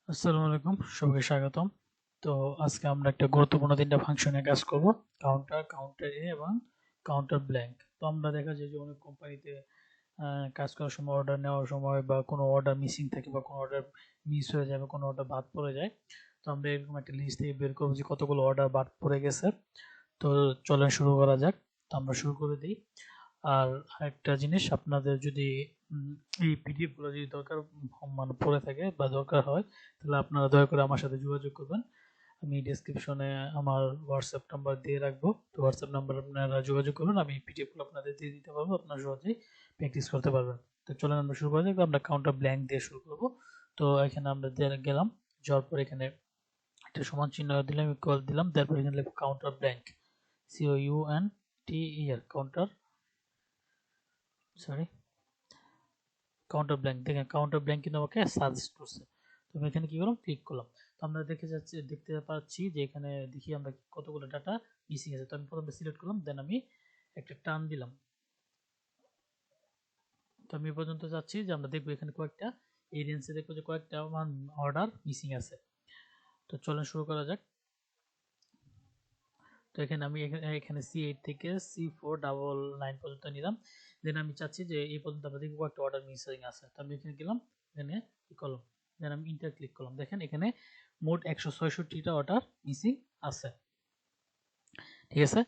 আসসালামু আলাইকুম, সবাইকে স্বাগতম। তো আজকে আমরা একটা গুরুত্বপূর্ণ তিনটা ফাংশনে কাজ করব, কাউন্টার, কাউন্টার এ এবং কাউন্টার ব্ল্যাঙ্ক। তো আমরা দেখা যায় যে অনেক কোম্পানিতে কাজ করার সময়, অর্ডার নেওয়ার সময় বা কোনো অর্ডার মিসিং থাকে বা কোনো অর্ডার মিস হয়ে যায় বা কোনো অর্ডার বাদ পড়ে যায়। তো আমরা এরকম একটা লিস্ট থেকে বের করবো যে কতগুলো অর্ডার বাদ পড়ে গেছে। তো চলেন শুরু করা যাক। তো আমরা শুরু করে দিই। আর আরেকটা জিনিস, আপনাদের যদি এই পিডিএফ গুলো যদি দরকার মানে পড়ে থাকে বা দরকার হয়, তাহলে আপনারা দয়া করে আমার সাথে যোগাযোগ করবেন। আমি ডেসক্রিপশনে আমার হোয়াটসঅ্যাপ নাম্বার দিয়ে রাখবো। তো হোয়াটসঅ্যাপ নাম্বার আপনারা যোগাযোগ করবেন, আমি পিডিএফ গুলো আপনাদের দিয়ে দিতে পারবো, আপনারা সহজেই প্র্যাকটিস করতে পারবেন। তো চলেন আমরা শুরু করা যাক। আমরা কাউন্টার ব্ল্যাঙ্ক দিয়ে শুরু করব। তো এখানে আমরা গেলাম, যাওয়ার পর এখানে একটা সমান চিহ্ন দিলাম, ইকুয়াল দিলাম, তারপর এখানে লিখব counter blank, COUNTER, counter, sorry, counter blank. দেখেন কাউন্টার ব্ল্যাঙ্ক কিন্তু আমাকে সাজেস্ট করছে। তো আমি এখানে কি করলাম, ক্লিক করলাম। তো আমরা দেখতে পাচ্ছি যে এখানে দেখি আমরা কতগুলো ডাটা মিসিং আছে। তো আমি প্রথমে সিলেক্ট করলাম, দেন আমি একটা টান দিলাম। তো আমি এই পর্যন্ত যাচ্ছি যে আমরা দেখবো এখানে কয়েকটা, এই রেঞ্জে দেখবো যে কয়েকটা অর্ডার মিসিং আছে। তো চলেন শুরু করা যাক। তো এখানে আমি এখানে C8 থেকে C499 পর্যন্ত নিলাম। দেন আমি চাচ্ছি যে এই পর্যন্ত আমরা দেখবো একটা অর্ডার মিসিং আছে। তো আমি এখানে গেলাম, এখানে কি করলাম, দেন আমি ইন্টার ক্লিক করলাম। দেখেন এখানে মোট 166টা অর্ডার মিসিং আছে। ঠিক আছে।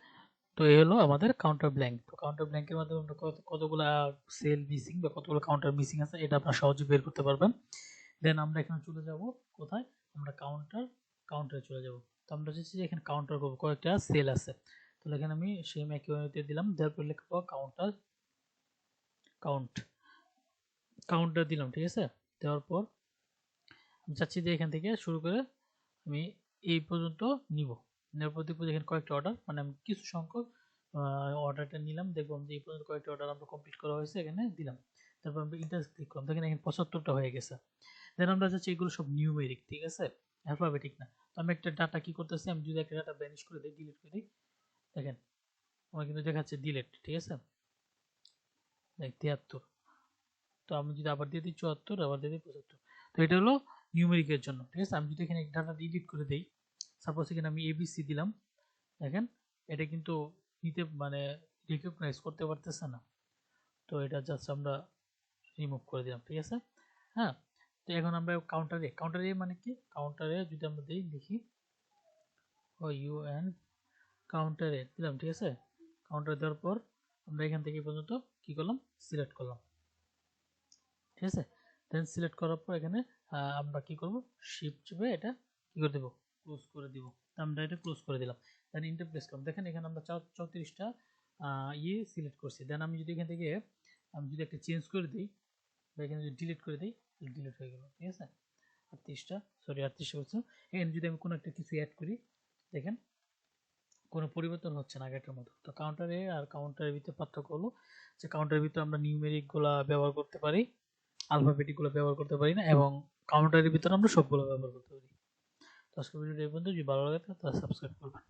তো এই হলো আমাদের কাউন্টার ব্ল্যাঙ্ক। তো কাউন্টার ব্ল্যাঙ্কের মাধ্যমে আমরা কতগুলো সেল মিসিং বা কতগুলো কাউন্টার মিসিং আছে এটা আপনারা সহজে বের করতে পারবেন। দেন আমরা এখানে চলে যাব কোথায়, আমরা কাউন্টারে চলে যাব। তো আমরা চাচ্ছি যে এখানে কাউন্টার করব, কয়েকটা সেল আছে। তাহলে এখানে আমি সেম একই ওয়েতে দিলাম, তারপর লিখব কাউন্টার, কাউন্টার দিলাম। ঠিক আছে। দেওয়ার পর আমি চাচ্ছি যে এখান থেকে শুরু করে আমি এই পর্যন্ত নিব। নেওয়ার পর দেখবো এখানে কয়েকটা অর্ডার, মানে আমি কিছু সংখ্যক অর্ডারটা নিলাম, দেখবো যে এই পর্যন্ত কয়েকটা অর্ডার আমরা কমপ্লিট করা হয়েছে, এখানে দিলাম। তারপর আমরা ইন্টার ক্লিক করলাম, দেখেন এখানে 75টা হয়ে গেছে। দেন আমরা যাচ্ছি, এগুলো সব নিউমেরিক, ঠিক আছে, অ্যালফাবেটিক না। তো আমি একটা ডাটা কি করতেছি, আমি যদি একটা ডাটা ভ্যানিশ করে দিই, ডিলিট করে দিই, দেখেন আমার কিন্তু দেখাচ্ছে ডিলিট। ঠিক আছে, দেখ 73। তো আমি যদি আবার দিয়ে দিই 74, আবার দিয়ে দিই 75। তো এটা হলো নিউমেরিকের জন্য। ঠিক আছে, আমি যদি এখানে ডাটা ডিলিট করে দিই, সাপোজ এখানে আমি ABC দিলাম, দেখেন এটা কিন্তু নিতে মানে রিকগনাইজ করতে পারতেছে না। তো এটা জাস্ট আমরা রিমুভ করে দিলাম। ঠিক আছে। হ্যাঁ। তো এখন আমরা কাউন্টারে মানে কি, কাউন্টারে যদি আমরা দিই, দেখি OUN, কাউন্টারে দিলাম। ঠিক আছে। কাউন্টারে দেওয়ার পর আমরা এখান থেকে পর্যন্ত কি করলাম, সিলেক্ট করলাম। ঠিক আছে। দেন সিলেক্ট করার পর এখানে আমরা কি করব, শিফট চেপে এটা কি করে দেব, ক্লোজ করে দিব। আমরা এটা ক্লোজ করে দিলাম। দেন ইন্টার প্রেস করলাম, দেখেন এখানে আমরা 34টা সিলেক্ট করছি। দেন আমি যদি এখান থেকে আমি যদি একটা চেঞ্জ করে দিই বা এখানে যদি ডিলিট করে দিই, ডিলিট হয়ে গেল। ঠিক আছে। 38টা, সরি 38টা বলছো। এখানে যদি আমি কোনো একটা কিছু অ্যাড করি, দেখেন কোনো পরিবর্তন হচ্ছে না আগেরটার মতো। তো কাউন্টারে আর কাউন্টারের ভিতরে পার্থক্য হলো যে কাউন্টারের ভিতরে আমরা নিউমেরিক গুলা ব্যবহার করতে পারি, আলফাবেটিক গুলো ব্যবহার করতে পারি না, এবং কাউন্টারের ভিতরে আমরা সবগুলো ব্যবহার করতে পারি। তো আজকের ভিডিওটা এই পর্যন্ত। যদি ভালো লাগে তাহলে সাবস্ক্রাইব করবেন।